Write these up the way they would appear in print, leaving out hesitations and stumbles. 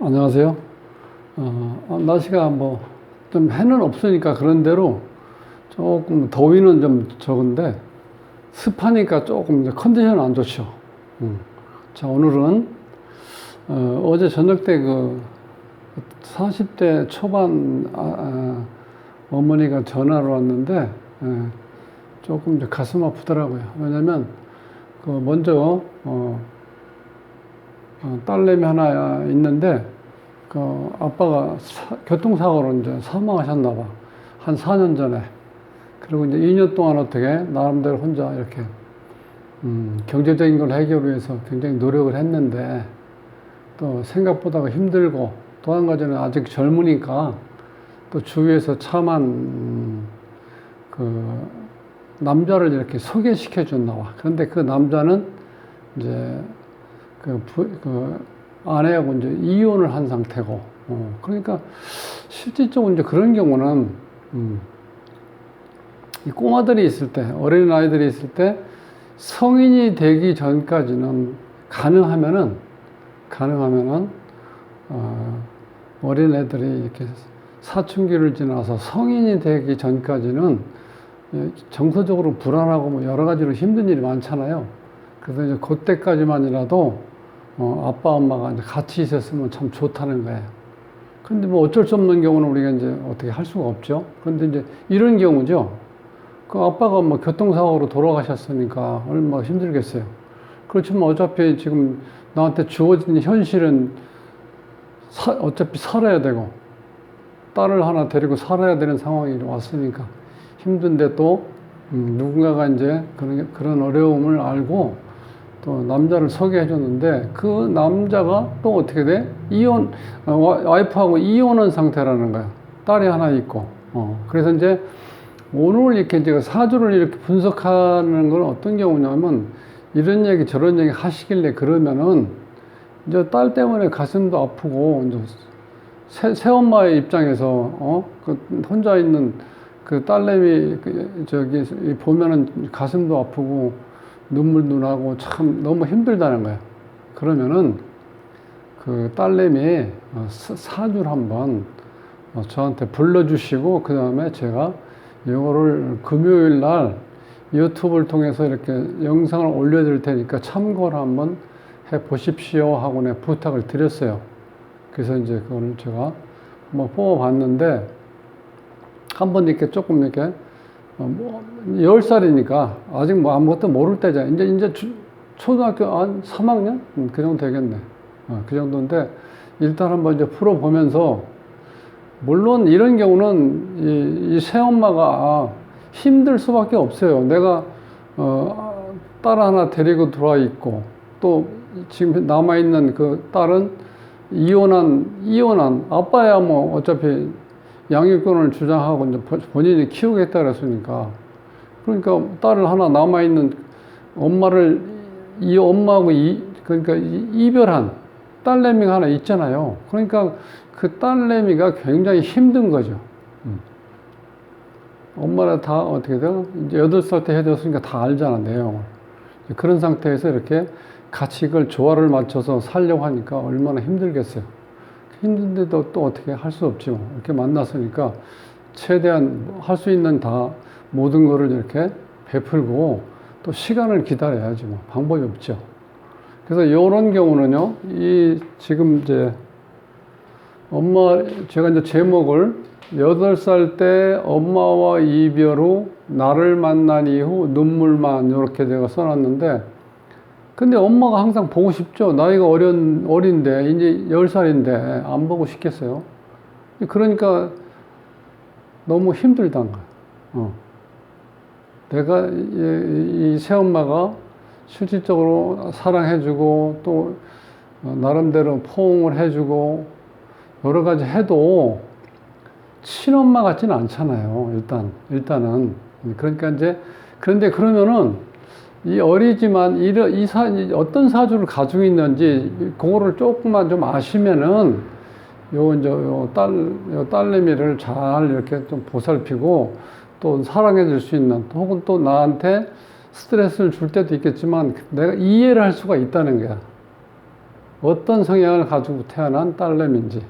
안녕하세요. 날씨가 뭐 좀 해는 없으니까 그런대로 조금 더위는 좀 적은데 습하니까 조금 이제 컨디션 안 좋죠. 자, 오늘은 어제 저녁 때 그 40대 초반 어머니가 전화를 왔는데 조금 이제 가슴 아프더라고요. 왜냐면 그 먼저 딸내미 하나 있는데 그 아빠가 교통사고로 이제 사망하셨나 봐. 한 4년 전에. 그리고 이제 2년 동안 어떻게 나름대로 혼자 이렇게 경제적인 걸 해결을 위해서 굉장히 노력을 했는데 또 생각보다 힘들고 또 한 가지는 아직 젊으니까 또 주위에서 참한 그 남자를 이렇게 소개시켜 줬나 봐. 그런데 그 남자는 이제 그 아내하고 이제 이혼을 한 상태고, 그러니까 실질적으로 이제 그런 경우는 이 꼬마들이 있을 때, 어린 아이들이 있을 때 성인이 되기 전까지는 가능하면은 어린 애들이 이렇게 사춘기를 지나서 성인이 되기 전까지는 정서적으로 불안하고 뭐 여러 가지로 힘든 일이 많잖아요. 그래서 이제 그때까지만이라도 아빠, 엄마가 이제 같이 있었으면 참 좋다는 거예요. 근데 뭐 어쩔 수 없는 경우는 우리가 이제 어떻게 할 수가 없죠. 그런데 이제 이런 경우죠. 그 아빠가 뭐 교통사고로 돌아가셨으니까 얼마나 힘들겠어요. 그렇지만 어차피 지금 나한테 주어진 현실은 어차피 살아야 되고, 딸을 하나 데리고 살아야 되는 상황이 왔으니까 힘든데 또 누군가가 이제 그런 어려움을 알고 또 남자를 소개해 줬는데 그 남자가 또 어떻게 돼? 와이프하고 이혼한 상태라는 거야. 딸이 하나 있고. 그래서 이제 오늘 이렇게 제가 사주를 이렇게 분석하는 건 어떤 경우냐면 이런 얘기 저런 얘기 하시길래 그러면은 이제 딸 때문에 가슴도 아프고 이제 새엄마의 입장에서 그 혼자 있는 그 딸내미 저기 보면은 가슴도 아프고 눈물도 나고 참 너무 힘들다는 거야. 그러면은 그 딸내미 사주를 한번 저한테 불러주시고 그 다음에 제가 이거를 금요일 날 유튜브를 통해서 이렇게 영상을 올려드릴 테니까 참고를 한번 해 보십시오 하고 내 부탁을 드렸어요. 그래서 이제 그걸 제가 한번 뽑아봤는데 한번 이렇게 조금 이렇게 뭐 10살이니까 아직 뭐 아무것도 모를 때잖아. 이제 초등학교 한 3학년? 그 정도 되겠네. 그 정도인데 일단 한번 이제 풀어보면서 물론 이런 경우는 이 새엄마가 힘들 수밖에 없어요. 내가 딸 하나 데리고 들어와 있고 또 지금 남아있는 그 딸은 이혼한 아빠야 뭐 어차피 양육권을 주장하고 이제 본인이 키우겠다 그랬으니까 그러니까 딸을 하나 남아있는 엄마를 이 엄마하고 그러니까 이별한 딸내미가 하나 있잖아요. 그러니까 그 딸내미가 굉장히 힘든 거죠. 엄마가 다 어떻게 돼요? 이제 8살 때 해줬으니까 다 알잖아, 내용을. 그런 상태에서 이렇게 같이 이걸 조화를 맞춰서 살려고 하니까 얼마나 힘들겠어요. 힘든데도 또 어떻게 할 수 없지 뭐. 이렇게 만났으니까 최대한 할 수 있는 다 모든 거를 이렇게 베풀고 또 시간을 기다려야지 뭐. 방법이 없죠. 그래서 이런 경우는요, 지금 이제 제가 이제 제목을 8살 때 엄마와 이별 후 나를 만난 이후 눈물만 이렇게 제가 써놨는데 근데 엄마가 항상 보고 싶죠. 나이가 어린데 이제 10살인데 안 보고 싶겠어요. 그러니까 너무 힘들단 거야. 내가 이 새엄마가 실질적으로 사랑해주고 또 나름대로 포옹을 해주고 여러 가지 해도 친엄마 같지는 않잖아요. 일단은. 그러니까 이제, 그런데 그러면은 이 어리지만 어떤 사주를 가지고 있는지 그거를 조금만 좀 아시면은 요 딸내미를 잘 이렇게 좀 보살피고 또 사랑해 줄 수 있는 혹은 또 나한테 스트레스를 줄 때도 있겠지만 내가 이해를 할 수가 있다는 거야. 어떤 성향을 가지고 태어난 딸내미인지.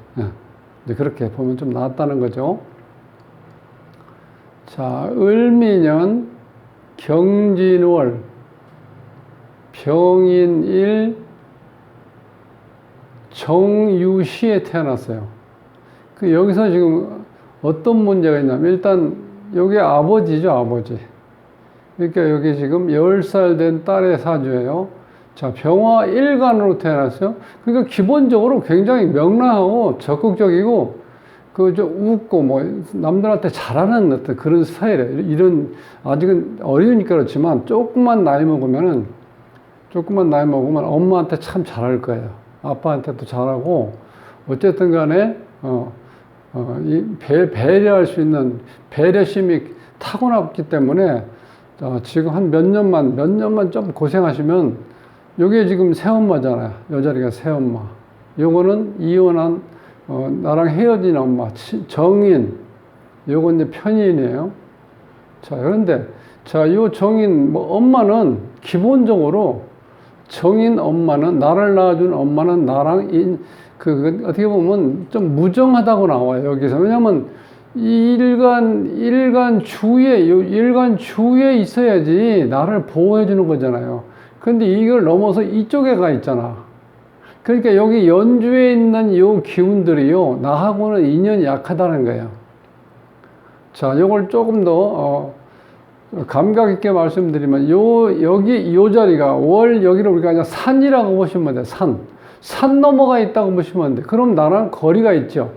이제 그렇게 보면 좀 낫다는 거죠. 자, 을미년 경진월 병인일 정유시에 태어났어요. 여기서 지금 어떤 문제가 있냐면 일단 여기 아버지죠, 아버지. 그러니까 여기 지금 10살 된 딸의 사주예요. 자, 병화 일간으로 태어났어요. 그러니까 기본적으로 굉장히 명랑하고 적극적이고 좀 웃고 남들한테 잘하는 어떤 그런 스타일이에요. 이런 아직은 어리니까 그렇지만 조금만 나이 먹으면 엄마한테 참 잘할 거예요. 아빠한테도 잘하고 어쨌든 간에 배려할 수 있는 배려심이 타고났기 때문에 지금 한 몇 년만 좀 고생하시면 요게 지금 새엄마잖아요. 요 자리가 새엄마. 요거는 이혼한 나랑 헤어진 엄마 정인. 요건 이제 편인이에요. 자, 그런데 요 정인 엄마는 기본적으로 정인 엄마는 나를 낳아준 엄마는 나랑 어떻게 보면 좀 무정하다고 나와요, 여기서. 왜냐면, 일간 주에 있어야지 나를 보호해주는 거잖아요. 근데 이걸 넘어서 이쪽에 가 있잖아. 그러니까 여기 연주에 있는 요 기운들이요, 나하고는 인연이 약하다는 거예요. 자, 요걸 조금 더, 감각 있게 말씀드리면, 여기, 요 자리가 여기를 우리가 그냥 산이라고 보시면 돼요, 산 넘어가 있다고 보시면 돼. 그럼 나랑 거리가 있죠.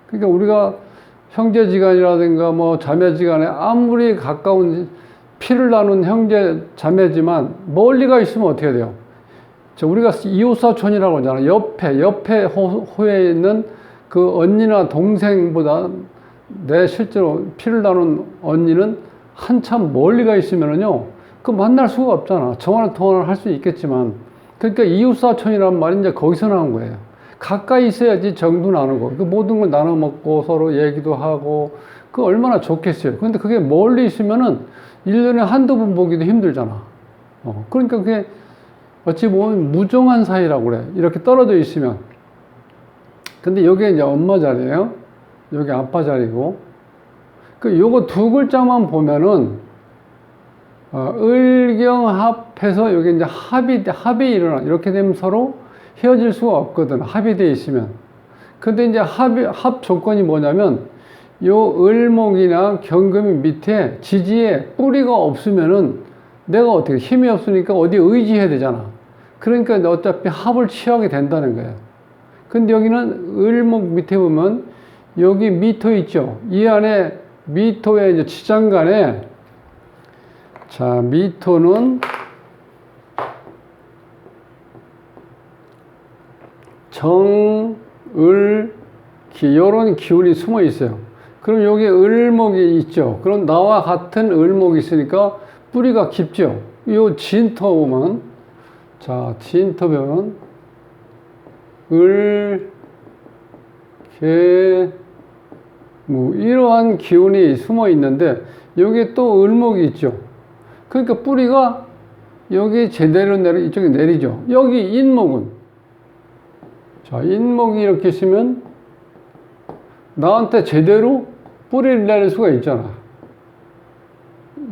그러니까 우리가 형제지간이라든가 자매지간에 아무리 가까운 피를 나눈 형제 자매지만 멀리가 있으면 어떻게 돼요? 우리가 이웃사촌이라고 하잖아요. 옆에 호에 있는 그 언니나 동생보다 내 실제로 피를 나눈 언니는 한참 멀리가 있으면은요, 만날 수가 없잖아. 전화 통화를 할 수 있겠지만. 그러니까 이웃사촌이란 말이 이제 거기서 나온 거예요. 가까이 있어야지 정도 나누고, 모든 걸 나눠 먹고 서로 얘기도 하고, 얼마나 좋겠어요. 근데 그게 멀리 있으면은 1년에 한두 번 보기도 힘들잖아. 그러니까 그게 어찌 보면 무정한 사이라고 그래. 이렇게 떨어져 있으면. 근데 여기 이제 엄마 자리예요. 여기 아빠 자리고. 요거 두 글자만 보면은 을경합해서 여기 이제 합이 일어나. 이렇게 되면 서로 헤어질 수가 없거든. 합이 돼 있으면. 근데 이제 합 조건이 뭐냐면, 요 을목이나 경금이 밑에 지지에 뿌리가 없으면은 내가 어떻게 힘이 없으니까 어디 의지해야 되잖아. 그러니까 어차피 합을 취하게 된다는 거예요. 근데 여기는 을목 밑에 보면 여기 미토 있죠. 이 안에 미토의 이제 지장간에 자, 미토는 정, 을, 기, 요런 기운이 숨어 있어요. 그럼 여기 을목이 있죠. 그럼 나와 같은 을목이 있으니까 뿌리가 깊죠. 요 진토 보면, 자, 진토 보면, 을, 개, 이러한 기운이 숨어 있는데, 여기 또 을목이 있죠. 그러니까 뿌리가 여기 제대로 이쪽에 내리죠. 여기 인목은. 자, 인목이 이렇게 있으면 나한테 제대로 뿌리를 내릴 수가 있잖아.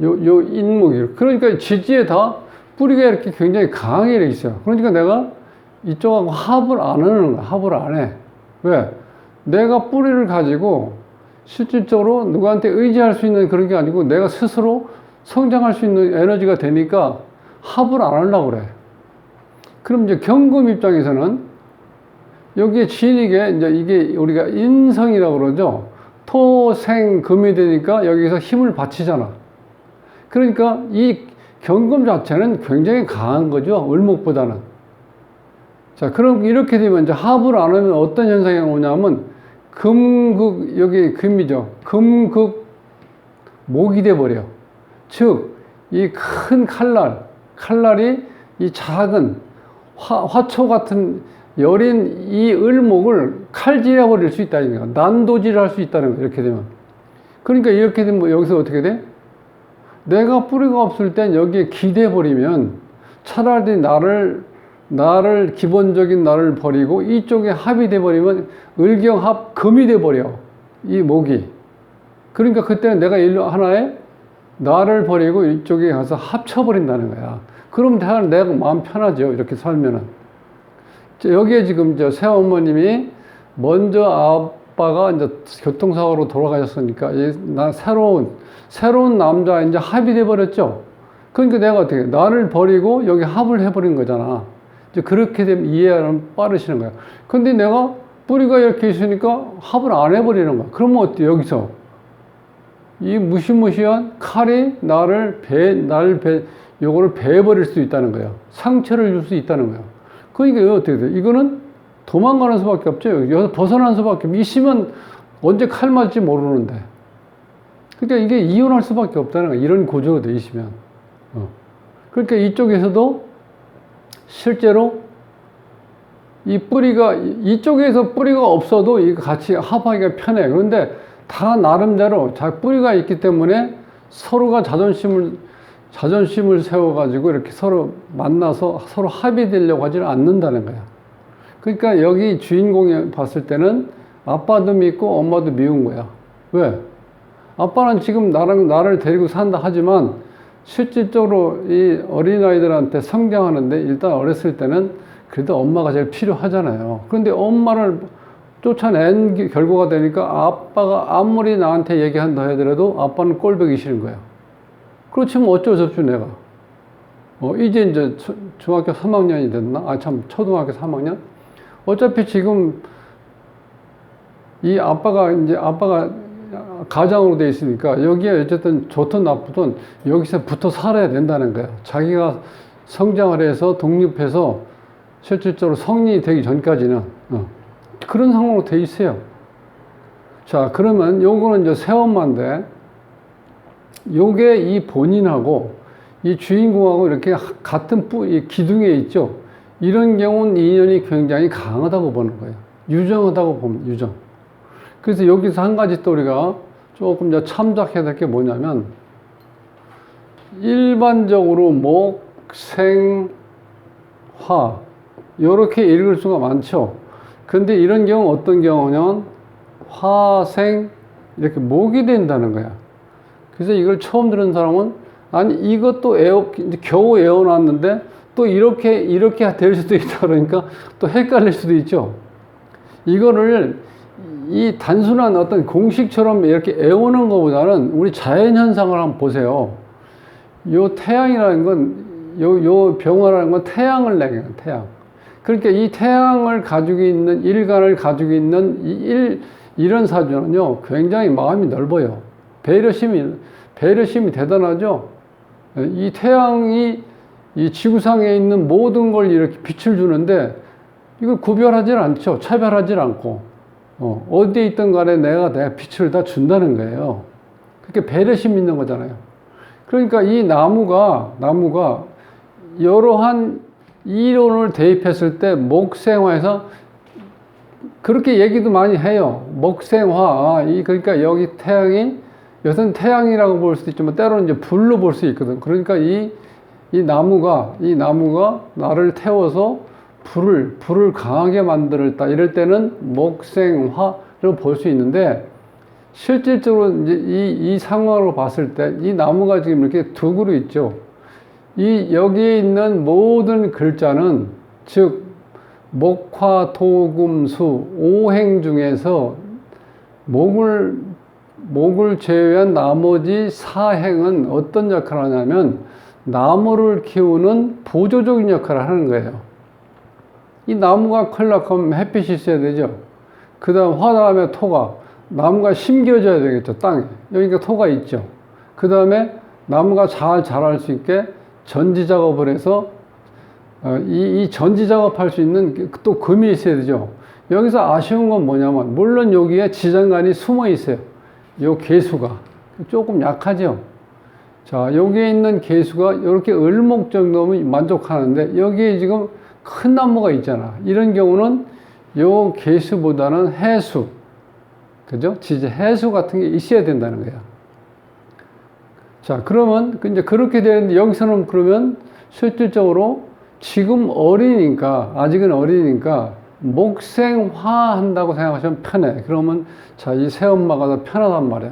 요 인목이. 그러니까 지지에 다 뿌리가 이렇게 굉장히 강하게 있어요. 그러니까 내가 이쪽하고 합을 안 하는 거야. 합을 안 해. 왜? 내가 뿌리를 가지고 실질적으로 누구한테 의지할 수 있는 그런 게 아니고 내가 스스로 성장할 수 있는 에너지가 되니까 합을 안 하려고 그래. 그럼 이제 경금 입장에서는 여기에 진이게 이제 이게 우리가 인성이라고 그러죠. 토, 생, 금이 되니까 여기서 힘을 바치잖아. 그러니까 이 경금 자체는 굉장히 강한 거죠. 을목보다는. 자, 그럼 이렇게 되면 이제 합을 안 하면 어떤 현상이 오냐면 금극, 여기 금이죠. 금극 목이 돼버려. 즉, 이 큰 칼날이 이 작은 화초 같은 여린 이 을목을 칼질해 버릴 수 있다는 거야. 난도질할 수 있다는 거야. 이렇게 되면. 그러니까 이렇게 되면 여기서 어떻게 돼? 내가 뿌리가 없을 땐 여기에 기대버리면 차라리 나를 기본적인 나를 버리고 이쪽에 합이 돼버리면 을경합 금이 돼버려. 이 목이. 그러니까 그때는 내가 일로 하나에 나를 버리고 이쪽에 가서 합쳐버린다는 거야. 그럼 내가 마음 편하죠. 이렇게 살면은. 여기에 지금 저 새어머님이 먼저 아빠가 이제 교통사고로 돌아가셨으니까 나 새로운 남자 이제 합이 돼버렸죠. 그러니까 내가 어떻게 나를 버리고 여기 합을 해버린 거잖아. 이제 그렇게 되면 이해하면 빠르시는 거야. 근데 내가 뿌리가 이렇게 있으니까 합을 안 해버리는 거야. 그러면 어때? 여기서 이 무시무시한 칼이 요거를 베어버릴 수 있다는 거예요. 상처를 줄 수 있다는 거예요. 그러니까 이거 어떻게 돼? 이거는 도망가는 수밖에 없죠. 여기서 벗어나는 수밖에 없죠. 있으면 언제 칼 맞을지 모르는데. 그러니까 이게 이혼할 수밖에 없다는 거예요. 이런 구조로 돼 있으면. 그러니까 이쪽에서도 실제로 이쪽에서 뿌리가 없어도 이거 같이 합하기가 편해. 그런데 다 나름대로 뿌리가 있기 때문에 서로가 자존심을 세워가지고 이렇게 서로 만나서 서로 합의되려고 하지는 않는다는 거야. 그러니까 여기 주인공이 봤을 때는 아빠도 믿고 엄마도 미운 거야. 왜? 아빠는 지금 나를 데리고 산다 하지만 실질적으로 이 어린아이들한테 성장하는데 일단 어렸을 때는 그래도 엄마가 제일 필요하잖아요. 그런데 엄마를 쫓아낸 결과가 되니까 아빠가 아무리 나한테 얘기한다 하더라도 아빠는 꼴보기 싫은 거야. 그렇지만 어쩔 수 없죠, 내가. 이제 중학교 3학년이 됐나? 초등학교 3학년? 어차피 지금 아빠가 가장으로 돼 있으니까 여기에 어쨌든 좋든 나쁘든 여기서 붙어 살아야 된다는 거야. 자기가 성장을 해서 독립해서 실질적으로 성인이 되기 전까지는 그런 상황으로 돼 있어요. 자, 그러면 요거는 이제 새엄마인데 요게 이 본인하고 이 주인공하고 이렇게 같은 이 기둥에 있죠. 이런 경우는 인연이 굉장히 강하다고 보는 거예요. 유정하다고 보면 유정. 그래서 여기서 한 가지 또 우리가 조금 더 참작해야 될 게 뭐냐면 일반적으로 목, 생, 화 이렇게 읽을 수가 많죠. 근데 이런 경우 어떤 경우냐면 화, 생 이렇게 목이 된다는 거야. 그래서 이걸 처음 들은 사람은 아니 이것도 겨우 외워놨는데 또 이렇게 될 수도 있다 그러니까 또 헷갈릴 수도 있죠. 이거를 이 단순한 어떤 공식처럼 이렇게 외우는 것보다는 우리 자연현상을 한번 보세요. 요 태양이라는 건, 요 병화라는 건 태양을 내요, 태양. 그러니까 이 태양을 가지고 있는, 일간을 가지고 있는 이런 사주는요, 굉장히 마음이 넓어요. 배려심이 대단하죠. 이 태양이 이 지구상에 있는 모든 걸 이렇게 빛을 주는데, 이걸 구별하지 않죠. 차별하지 않고. 어디에 있든 간에 내가 빛을 다 준다는 거예요. 그렇게 배려심 있는 거잖아요. 그러니까 이 나무가 여러한 이론을 대입했을 때 목생화에서 그렇게 얘기도 많이 해요. 목생화. 그러니까 여기 태양이, 여기서는 태양이라고 볼 수도 있지만 때로는 이제 불로 볼 수 있거든. 그러니까 이 나무가 나를 태워서 불을 강하게 만들었다. 이럴 때는 목생화로 볼 수 있는데, 실질적으로 이제 이 상황으로 봤을 때 이 나무가 지금 이렇게 두 그루 있죠. 여기에 있는 모든 글자는, 즉, 목화, 토, 금, 수, 오행 중에서 목을 제외한 나머지 사행은 어떤 역할을 하냐면, 나무를 키우는 보조적인 역할을 하는 거예요. 이 나무가 클락하면 햇빛이 있어야 되죠. 그 다음 화 다음에 토가, 나무가 심겨져야 되겠죠, 땅에. 여기가 토가 있죠. 그 다음에 나무가 잘 자랄 수 있게 전지 작업을 해서 이 전지 작업할 수 있는 또 금이 있어야 되죠. 여기서 아쉬운 건 뭐냐면, 물론 여기에 지장간이 숨어 있어요. 요 개수가 조금 약하죠. 자, 여기에 있는 개수가 이렇게 을목 정도면 만족하는데, 여기에 지금 큰 나무가 있잖아. 이런 경우는 요 개수보다는 해수, 그죠? 해수 같은 게 있어야 된다는 거야. 자, 그러면 이제 그렇게 되는데 여기서는 그러면 실질적으로 지금 어리니까, 아직은 어리니까 목생화 한다고 생각하시면 편해. 그러면 자, 이 새엄마가 더 편하단 말이야.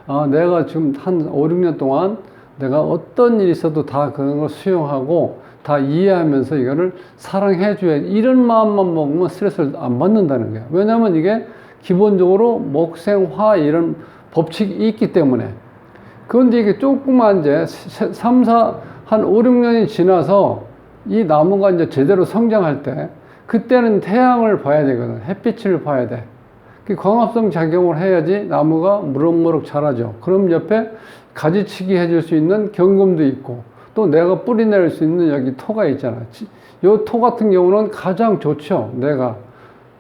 아, 내가 지금 한 5, 6년 동안 내가 어떤 일이 있어도 다 그런 걸 수용하고 다 이해하면서 이거를 사랑해줘야지. 이런 마음만 먹으면 스트레스를 안 받는다는 거야. 왜냐면 이게 기본적으로 목생화 이런 법칙이 있기 때문에. 그런데 이게 조그만 이제 3, 4, 한 5, 6년이 지나서 이 나무가 이제 제대로 성장할 때 그때는 태양을 봐야 되거든. 햇빛을 봐야 돼. 그 광합성 작용을 해야지 나무가 무럭무럭 자라죠. 그럼 옆에 가지치기 해줄 수 있는 경금도 있고 또 내가 뿌리 내릴 수 있는 여기 토가 있잖아. 요 토 같은 경우는 가장 좋죠. 내가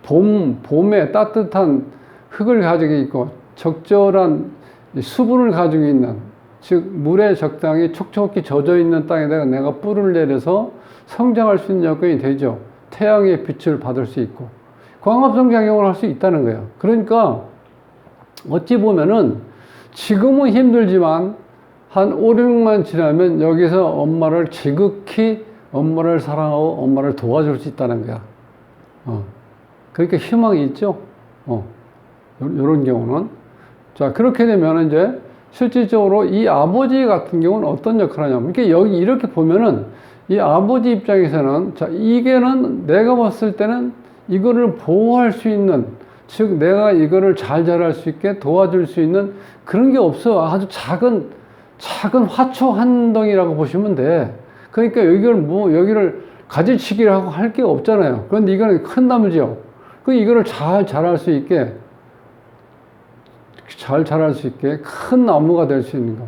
봄에 따뜻한 흙을 가지고 있고 적절한 수분을 가지고 있는, 즉 물에 적당히 촉촉히 젖어 있는 땅에다가 내가 뿌리를 내려서 성장할 수 있는 여건이 되죠. 태양의 빛을 받을 수 있고 광합성 작용을 할 수 있다는 거예요. 그러니까 어찌 보면은 지금은 힘들지만 한 5, 6년 지나면 여기서 엄마를 지극히 엄마를 사랑하고 엄마를 도와줄 수 있다는 거야. 그러니까 희망이 있죠. 요런 경우는. 자, 그렇게 되면 이제 실질적으로 이 아버지 같은 경우는 어떤 역할을 하냐면, 그러니까 여기 이렇게 보면은 이 아버지 입장에서는 자, 이게는 내가 봤을 때는 이거를 보호할 수 있는, 즉 내가 이거를 잘 자랄 수 있게 도와줄 수 있는 그런 게 없어. 아주 작은 화초 한 덩이라고 보시면 돼. 그러니까 여기를 가지치기를 하고 할 게 없잖아요. 그런데 이거는 큰 나무죠. 그 이거를 잘 자랄 수 있게 큰 나무가 될 수 있는 거,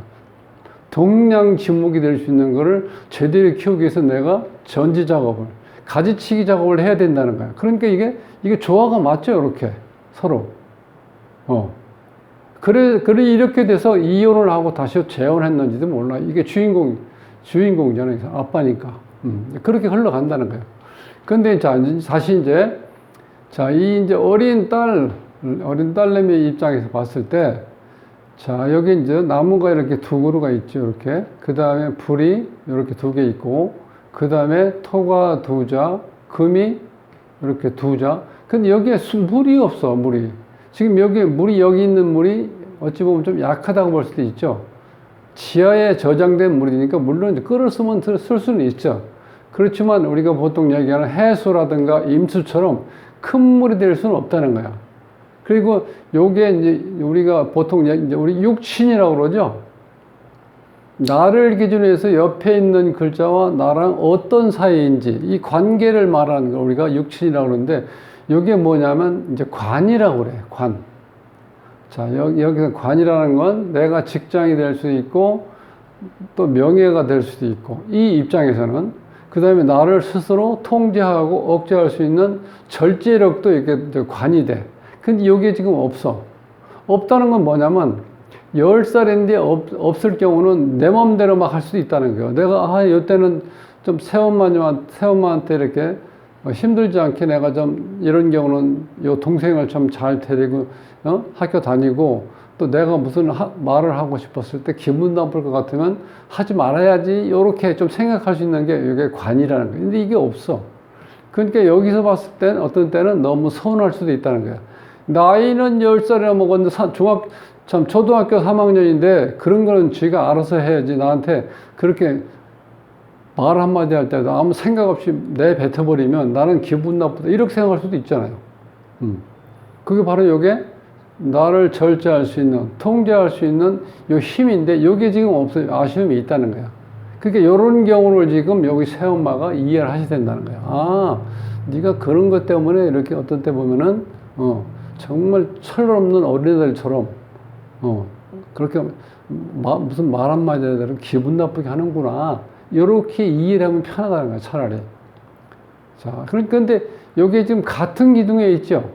동량지목이 될 수 있는 거를 제대로 키우기 위해서 내가 전지 작업을, 가지치기 작업을 해야 된다는 거야. 그러니까 이게 조화가 맞죠, 이렇게 서로. 그래 이렇게 돼서 이혼을 하고 다시 재혼했는지도 몰라. 이게 주인공이잖아요. 아빠니까. 그렇게 흘러간다는 거예요. 근데 자, 다시 이제 어린 딸내미 입장에서 봤을 때, 자, 여기 이제 나무가 이렇게 두 그루가 있죠, 이렇게. 그 다음에 불이 이렇게 두 개 있고, 그 다음에 토가 두 자, 금이 이렇게 두 자. 근데 여기에 물이 없어, 물이. 지금 여기 있는 물이 어찌 보면 좀 약하다고 볼 수도 있죠. 지하에 저장된 물이니까 물론 끓여 쓰면 쓸 수는 있죠. 그렇지만 우리가 보통 얘기하는 해수라든가 임수처럼 큰 물이 될 수는 없다는 거야. 그리고 요게 이제 우리가 보통 이제 우리 육친이라고 그러죠. 나를 기준으로 해서 옆에 있는 글자와 나랑 어떤 사이인지 이 관계를 말하는 걸 우리가 육친이라고 그러는데, 이게 뭐냐면 이제 관이라고 그래. 관. 자, 여기서 관이라는 건 내가 직장이 될 수도 있고 또 명예가 될 수도 있고, 이 입장에서는 그 다음에 나를 스스로 통제하고 억제할 수 있는 절제력도 이게 관이 돼. 근데 이게 지금 없어. 없다는 건 뭐냐면 10살인데 없을 경우는 내 맘대로 막 할 수도 있다는 거예요. 내가 이때는 좀 새엄마한테 이렇게 힘들지 않게 내가 좀 이런 경우는 요 동생을 좀 잘 데리고 학교 다니고, 또 내가 무슨 말을 하고 싶었을 때 기분 나쁠 것 같으면 하지 말아야지, 요렇게 좀 생각할 수 있는 게 이게 관이라는 거예요. 근데 이게 없어. 그러니까 여기서 봤을 땐 어떤 때는 너무 서운할 수도 있다는 거야. 나이는 10살이나 먹었는데 초등학교 3학년인데 그런 거는 쥐가 알아서 해야지, 나한테 그렇게 말 한마디 할 때도 아무 생각 없이 내뱉어버리면 나는 기분 나쁘다, 이렇게 생각할 수도 있잖아요. 그게 바로 요게 나를 절제할 수 있는, 통제할 수 있는 요 힘인데, 요게 지금 없어요. 아쉬움이 있다는 거야. 그러니까 요런 경우를 지금 여기 새엄마가 이해를 하셔야 된다는 거야. 아, 네가 그런 것 때문에 이렇게 어떤 때 보면은 정말 철없는 어린애들처럼 그렇게 무슨 말 한마디를 기분 나쁘게 하는구나, 이렇게 이해를 하면 편하다는 거야, 차라리. 자, 근데 여기에 지금 같은 기둥에 있죠.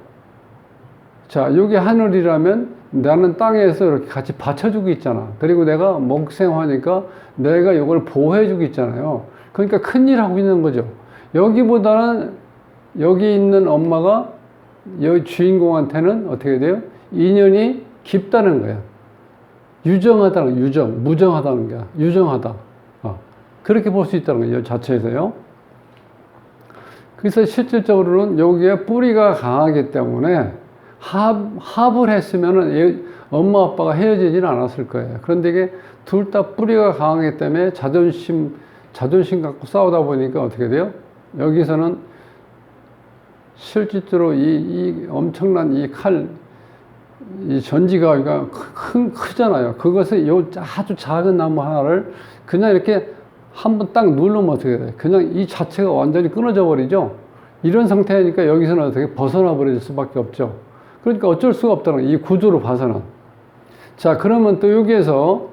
자, 여기 하늘이라면 나는 땅에서 이렇게 같이 받쳐주고 있잖아. 그리고 내가 목생화니까 내가 이걸 보호해주고 있잖아요. 그러니까 큰일 하고 있는 거죠. 여기보다는 여기 있는 엄마가 여기 주인공한테는 어떻게 돼요? 인연이 깊다는 거야. 유정하다는 유정, 무정하다는 게 유정하다. 그렇게 볼 수 있다는 거예요. 이 자체에서요. 그래서 실질적으로는 여기에 뿌리가 강하기 때문에 합을 했으면은 엄마 아빠가 헤어지지는 않았을 거예요. 그런데 이게 둘 다 뿌리가 강하기 때문에 자존심 갖고 싸우다 보니까 어떻게 돼요? 여기서는 실질적으로 이 엄청난 이 전지가위가 크잖아요. 그것을 아주 작은 나무 하나를 그냥 이렇게 한번 딱 누르면 어떻게 돼요? 그냥 이 자체가 완전히 끊어져 버리죠? 이런 상태니까 여기서는 어떻게 벗어나 버릴 수밖에 없죠. 그러니까 어쩔 수가 없다는 거예요. 이 구조로 봐서는. 자, 그러면 또 여기에서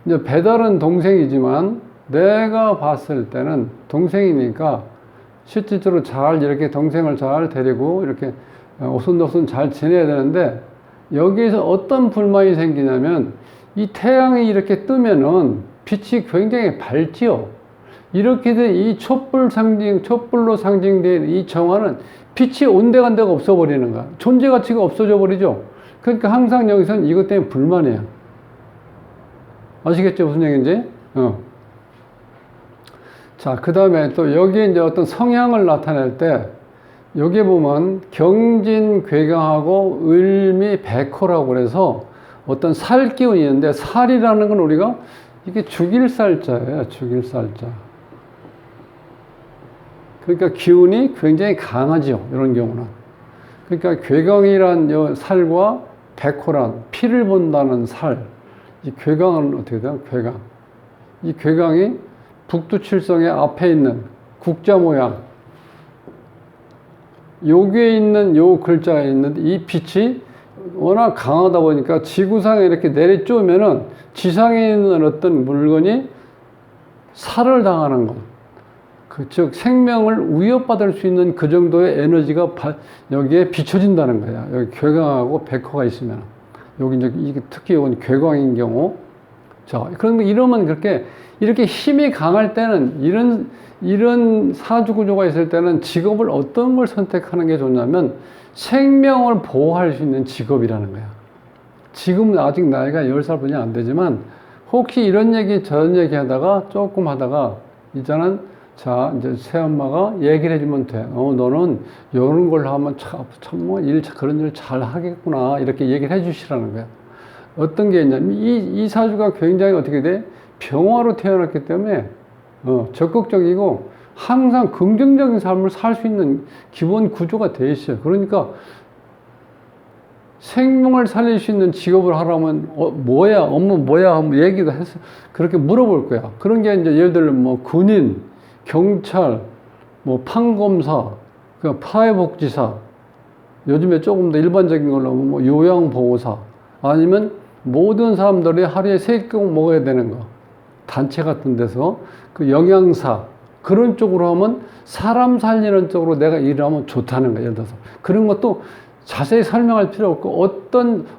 이제 배달은 동생이지만 내가 봤을 때는 동생이니까 실질적으로 잘 이렇게 동생을 잘 데리고 이렇게 오순도순 잘 지내야 되는데 여기에서 어떤 불만이 생기냐면 이 태양이 이렇게 뜨면은 빛이 굉장히 밝지요. 이렇게 된 이 촛불로 상징된 이 정화는 빛이 온데간데가 없어버리는 거야. 존재 가치가 없어져 버리죠. 그러니까 항상 여기서는 이것 때문에 불만이에요. 아시겠죠? 무슨 얘기인지? 자, 그 다음에 또 여기에 이제 어떤 성향을 나타낼 때, 여기에 보면 경진괴강하고 을미 백호라고 그래서 어떤 살 기운이 있는데, 살이라는 건 우리가 이게 죽일살자예요. 죽일살자. 그러니까 기운이 굉장히 강하죠. 이런 경우는. 그러니까 괴강이란 살과 백호란 피를 본다는 살. 이 괴강은 어떻게 돼요? 괴강. 이 괴강이 북두칠성의 앞에 있는 국자 모양. 여기에 있는 요 글자가 있는데 이 빛이 워낙 강하다 보니까 지구상에 이렇게 내리쬐면은 지상에 있는 어떤 물건이 살을 당하는 것. 즉 생명을 위협받을 수 있는 그 정도의 에너지가 여기에 비춰진다는 거야. 여기 괴강하고 백호가 있으면. 여기 이제 이게 특히 이건 괴강인 경우. 자, 그런데 이러면 이렇게 힘이 강할 때는 이런 사주 구조가 있을 때는 직업을 어떤 걸 선택하는 게 좋냐면 생명을 보호할 수 있는 직업이라는 거야. 지금은 아직 나이가 10살뿐이 안 되지만 혹시 이런 얘기 저런 얘기 하다가 조금 하다가 이제는 자, 이제 새엄마가 얘기를 해주면 돼. 너는 이런 걸 하면 그런 일 잘 하겠구나. 이렇게 얘기를 해주시라는 거야. 어떤 게 있냐면, 이 사주가 굉장히 어떻게 돼? 병화로 태어났기 때문에, 적극적이고, 항상 긍정적인 삶을 살 수 있는 기본 구조가 돼 있어요. 그러니까, 생명을 살릴 수 있는 직업을 하라면, 뭐야? 업무 뭐야? 하면 얘기도 해서, 그렇게 물어볼 거야. 그런 게 이제 예를 들면 뭐, 군인, 경찰, 뭐 판검사, 그 사회복지사, 요즘에 조금 더 일반적인 걸로 뭐 요양보호사, 아니면 모든 사람들이 하루에 3끼 먹어야 되는 거, 단체 같은 데서 그 영양사, 그런 쪽으로 하면 사람 살리는 쪽으로 내가 일을 하면 좋다는 거야. 예를 들어서 그런 것도 자세히 설명할 필요 없고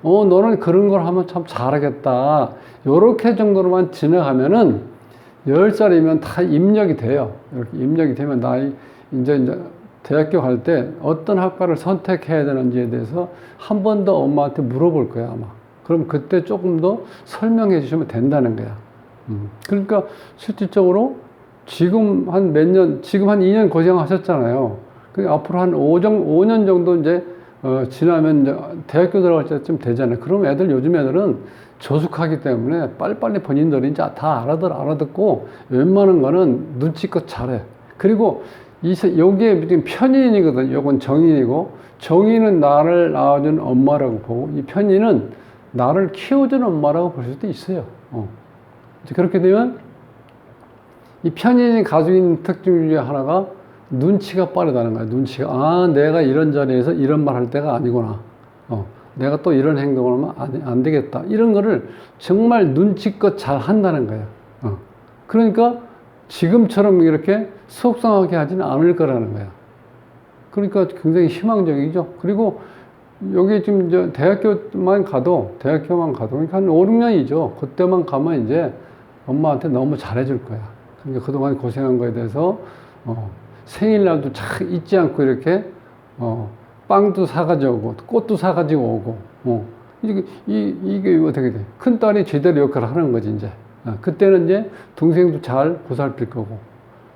너는 그런 걸 하면 참 잘하겠다, 요렇게 정도로만 지나가면은 10살이면 다 입력이 돼요. 이렇게 입력이 되면 이제 대학교 갈 때 어떤 학과를 선택해야 되는지에 대해서 한 번 더 엄마한테 물어볼 거야, 아마. 그럼 그때 조금 더 설명해 주시면 된다는 거야. 그러니까 실질적으로 지금 한 2년 고생하셨잖아요. 앞으로 한 5년 정도 이제, 지나면 이제 대학교 들어갈 때쯤 되잖아요. 그럼 요즘 애들은 조숙하기 때문에 빨리빨리 본인들이 이제 다 알아듣고 웬만한 거는 눈치껏 잘해. 그리고 여기에 지금 편인이거든. 요건 정인이고, 정인은 나를 낳아준 엄마라고 보고, 이 편인은 나를 키워준 엄마라고 볼 수도 있어요. 이제 그렇게 되면 이 편인이 가지고 있는 특징 중에 하나가 눈치가 빠르다는 거야. 눈치가. 내가 이런 자리에서 이런 말 할 때가 아니구나. 내가 또 이런 행동을 하면 안 되겠다. 이런 거를 정말 눈치껏 잘 한다는 거예요. 그러니까 지금처럼 이렇게 속상하게 하지는 않을 거라는 거야. 그러니까 굉장히 희망적이죠. 그리고 여기 지금 이제 대학교만 가도 그러니까 한 5, 6년이죠. 그때만 가면 이제 엄마한테 너무 잘해줄 거야. 그러니까 그동안 고생한 거에 대해서, 생일날도 참 잊지 않고 이렇게, 빵도 사가지고 오고, 꽃도 사가지고 오고, 이게 어떻게 돼? 큰 딸이 제대로 역할을 하는 거지, 이제. 그때는 이제 동생도 잘 보살필 거고.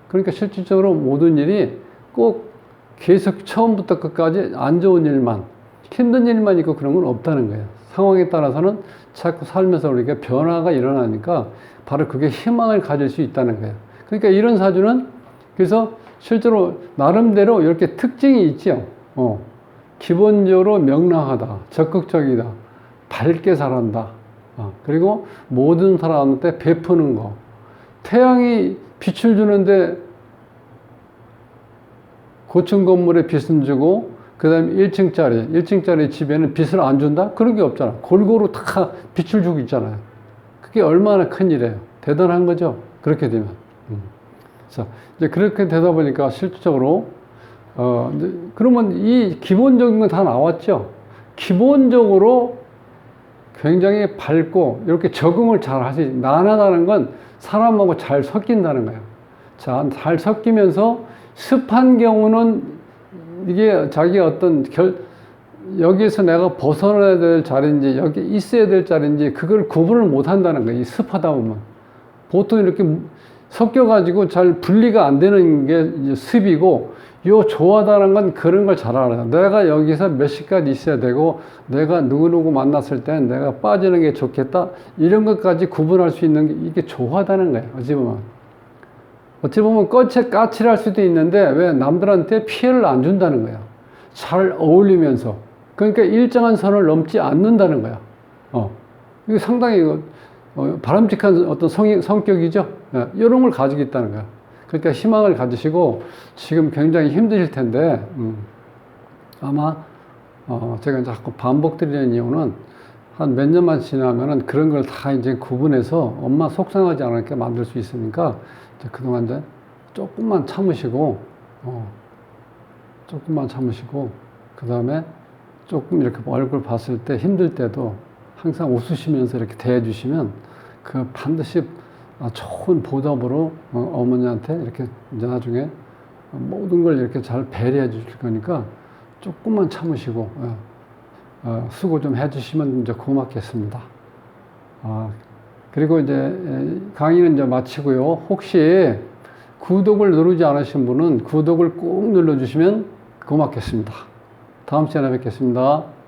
그러니까 실질적으로 모든 일이 꼭 계속 처음부터 끝까지 안 좋은 일만, 힘든 일만 있고 그런 건 없다는 거예요. 상황에 따라서는 자꾸 살면서 우리가 변화가 일어나니까 바로 그게 희망을 가질 수 있다는 거예요. 그러니까 이런 사주는 그래서 실제로 나름대로 이렇게 특징이 있죠. 기본적으로 명랑하다, 적극적이다, 밝게 살아간다. 그리고 모든 사람한테 베푸는 거. 태양이 빛을 주는데 고층 건물에 빛은 주고 그 다음에 1층짜리 집에는 빛을 안 준다? 그런 게 없잖아. 골고루 다 빛을 주고 있잖아요. 그게 얼마나 큰 일이에요. 대단한 거죠. 그렇게 되면. 자, 이제 그렇게 되다 보니까 실질적으로, 이제 그러면 이 기본적인 건 다 나왔죠. 기본적으로 굉장히 밝고 이렇게 적응을 잘 하시, 난하다는 건 사람하고 잘 섞인다는 거예요. 자, 잘 섞이면서 습한 경우는 이게 자기 어떤 여기에서 내가 벗어나야 될 자리인지 여기 있어야 될 자리인지 그걸 구분을 못 한다는 거예요. 이 습하다 보면. 보통 이렇게 섞여가지고 잘 분리가 안 되는 게 이제 습이고, 요 조화다는 건 그런 걸 잘 알아요. 내가 여기서 몇 시까지 있어야 되고, 내가 누구누구 만났을 땐 내가 빠지는 게 좋겠다. 이런 것까지 구분할 수 있는 게 이게 조화다는 거예요. 어찌 보면 까칠할 수도 있는데 왜 남들한테 피해를 안 준다는 거야. 잘 어울리면서. 그러니까 일정한 선을 넘지 않는다는 거야. 이거 상당히 바람직한 어떤 성격이죠. 이런 걸 가지고 있다는 거야. 그러니까 희망을 가지시고 지금 굉장히 힘드실 텐데, 아마 제가 자꾸 반복드리는 이유는 한 몇 년만 지나면은 그런 걸 다 이제 구분해서 엄마 속상하지 않게 만들 수 있으니까 그동안 이제 조금만 참으시고, 그 다음에 조금 이렇게 얼굴 봤을 때 힘들 때도 항상 웃으시면서 이렇게 대해주시면 그 반드시 좋은 보답으로 어머니한테 이렇게 이제 나중에 모든 걸 이렇게 잘 배려해 주실 거니까 조금만 참으시고, 수고 좀 해주시면 이제 고맙겠습니다. 그리고 이제 강의는 이제 마치고요. 혹시 구독을 누르지 않으신 분은 구독을 꼭 눌러주시면 고맙겠습니다. 다음 시간에 뵙겠습니다.